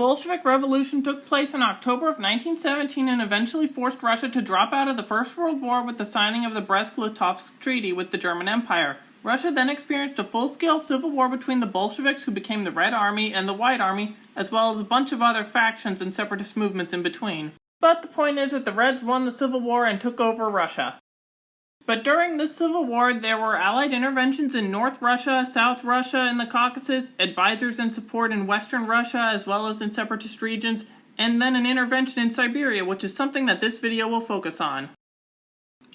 Bolshevik Revolution took place in October of 1917 and eventually forced Russia to drop out of the First World War with the signing of the Brest-Litovsk Treaty with the German Empire. Russia then experienced a full-scale civil war between the Bolsheviks, who became the Red Army, and the White Army, as well as a bunch of other factions and separatist movements in between. But the point is that the Reds won the civil war and took over Russia. But during this civil war, there were Allied interventions in North Russia, South Russia, and the Caucasus, advisors and support in Western Russia, as well as in separatist regions, and then an intervention in Siberia, which is something that this video will focus on.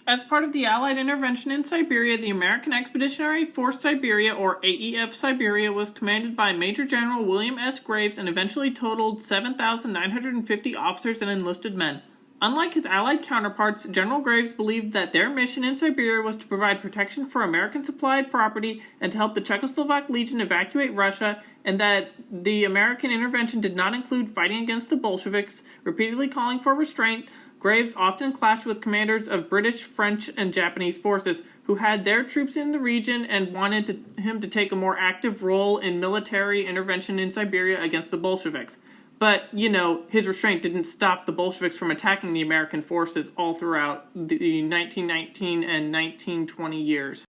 As part of the Allied intervention in Siberia, the American Expeditionary Force Siberia, or AEF Siberia, was commanded by Major General William S. Graves and eventually totaled 7,950 officers and enlisted men. Unlike his Allied counterparts, General Graves believed that their mission in Siberia was to provide protection for American-supplied property and to help the Czechoslovak Legion evacuate Russia, and that the American intervention did not include fighting against the Bolsheviks, repeatedly calling for restraint. Graves often clashed with commanders of British, French, and Japanese forces, who had their troops in the region and wanted him to take a more active role in military intervention in Siberia against the Bolsheviks. But, his restraint didn't stop the Bolsheviks from attacking the American forces all throughout the 1919 and 1920 years.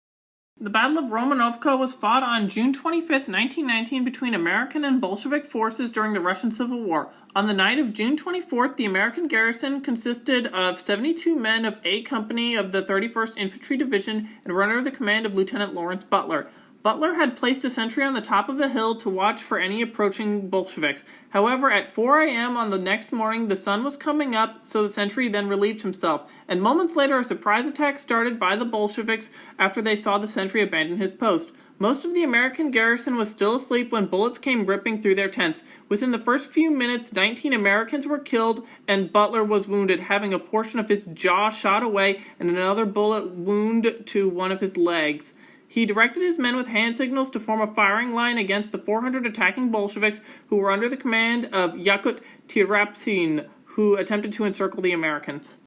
The Battle of Romanovka was fought on June 25, 1919 between American and Bolshevik forces during the Russian Civil War. On the night of June 24th, the American garrison consisted of 72 men of A Company of the 31st Infantry Division and were under the command of Lieutenant Lawrence Butler. Butler had placed a sentry on the top of a hill to watch for any approaching Bolsheviks. However, at 4 a.m. on the next morning, the sun was coming up, so the sentry then relieved himself, and moments later a surprise attack started by the Bolsheviks after they saw the sentry abandon his post. Most of the American garrison was still asleep when bullets came ripping through their tents. Within the first few minutes, 19 Americans were killed, and Butler was wounded, having a portion of his jaw shot away and another bullet wound to one of his legs. He directed his men with hand signals to form a firing line against the 400 attacking Bolsheviks who were under the command of Yakut Tirapsin, who attempted to encircle the Americans.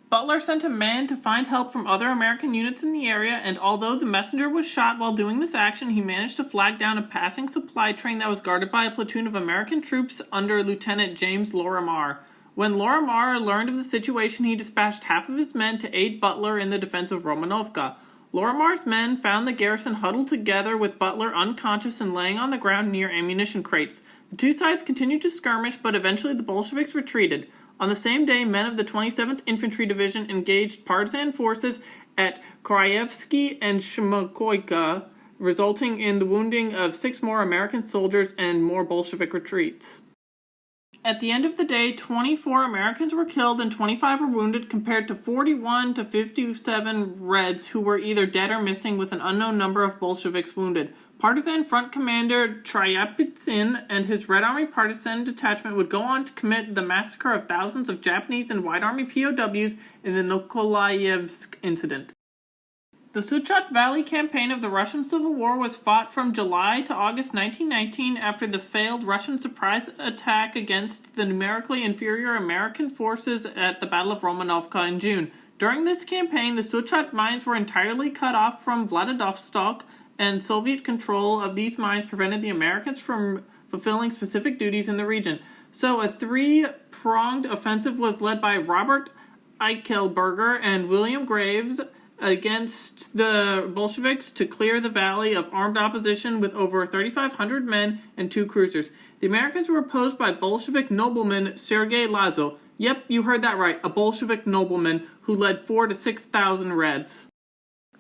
Butler sent a man to find help from other American units in the area, and although the messenger was shot while doing this action, he managed to flag down a passing supply train that was guarded by a platoon of American troops under Lieutenant James Lorimer. When Lorimer learned of the situation, he dispatched half of his men to aid Butler in the defense of Romanovka. Lorimer's men found the garrison huddled together with Butler unconscious and laying on the ground near ammunition crates. The two sides continued to skirmish, but eventually the Bolsheviks retreated. On the same day, men of the 27th Infantry Division engaged partisan forces at Koryevsky and Shmokoyka, resulting in the wounding of 6 more American soldiers and more Bolshevik retreats. At the end of the day, 24 Americans were killed and 25 were wounded, compared to 41 to 57 Reds who were either dead or missing, with an unknown number of Bolsheviks wounded. Partisan Front Commander Tryapitsin and his Red Army Partisan Detachment would go on to commit the massacre of thousands of Japanese and White Army POWs in the Novolovskaya Incident. The Suchat Valley campaign of the Russian Civil War was fought from July to August 1919 after the failed Russian surprise attack against the numerically inferior American forces at the Battle of Romanovka in June. During this campaign, the Suchat mines were entirely cut off from Vladivostok, and Soviet control of these mines prevented the Americans from fulfilling specific duties in the region. So a 3-pronged offensive was led by Robert Eichelberger and William Graves against the Bolsheviks to clear the valley of armed opposition with over 3,500 men and 2 cruisers. The Americans were opposed by Bolshevik nobleman Sergei Lazo. Yep, you heard that right, a Bolshevik nobleman who led 4,000 to 6,000 Reds.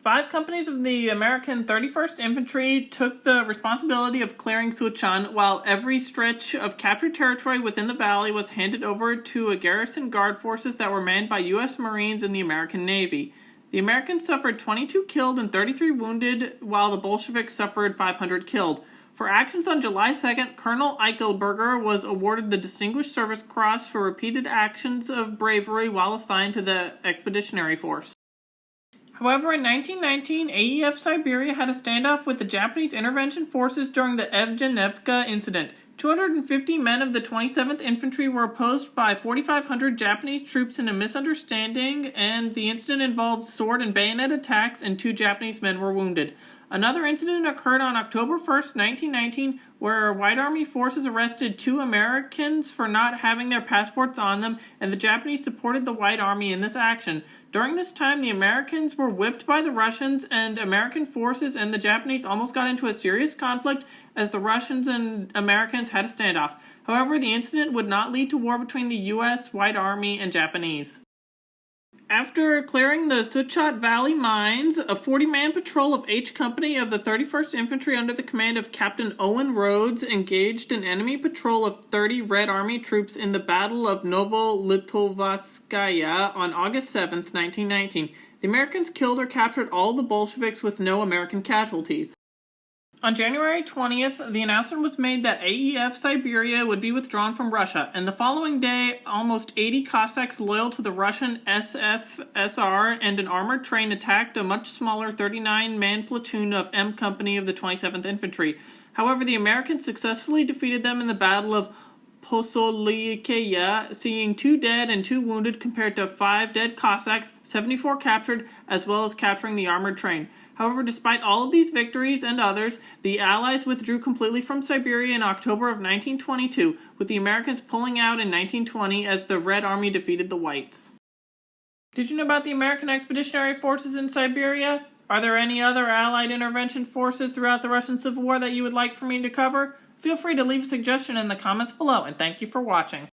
5 companies of the American 31st Infantry took the responsibility of clearing Suchan, while every stretch of captured territory within the valley was handed over to a garrison guard forces that were manned by U.S. Marines and the American Navy. The Americans suffered 22 killed and 33 wounded, while the Bolsheviks suffered 500 killed. For actions on July 2nd, Colonel Eichelberger was awarded the Distinguished Service Cross for repeated actions of bravery while assigned to the Expeditionary Force. However, in 1919, AEF Siberia had a standoff with the Japanese intervention forces during the Geneva Incident. 250 men of the 27th Infantry were opposed by 4,500 Japanese troops in a misunderstanding, and the incident involved sword and bayonet attacks, and 2 Japanese men were wounded. Another incident occurred on October 1st, 1919, where White Army forces arrested 2 Americans for not having their passports on them, and the Japanese supported the White Army in this action. During this time, the Americans were whipped by the Russians, and American forces and the Japanese almost got into a serious conflict as the Russians and Americans had a standoff. However, the incident would not lead to war between the U.S., White Army, and Japanese. After clearing the Suchat Valley mines, a 40-man patrol of H Company of the 31st Infantry under the command of Captain Owen Rhodes engaged an enemy patrol of 30 Red Army troops in the Battle of Novolovskaya on August 7, 1919. The Americans killed or captured all the Bolsheviks with no American casualties. On January 20th, the announcement was made that AEF Siberia would be withdrawn from Russia, and the following day, almost 80 Cossacks loyal to the Russian SFSR and an armored train attacked a much smaller 39-man platoon of M Company of the 27th Infantry. However, the Americans successfully defeated them in the Battle of Bolshevikaya, seeing 2 dead and 2 wounded compared to 5 dead Cossacks, 74 captured, as well as capturing the armored train. However, despite all of these victories and others, the Allies withdrew completely from Siberia in October of 1922, with the Americans pulling out in 1920 as the Red Army defeated the Whites. Did you know about the American Expeditionary Forces in Siberia? Are there any other Allied intervention forces throughout the Russian Civil War that you would like for me to cover? Feel free to leave a suggestion in the comments below, and thank you for watching.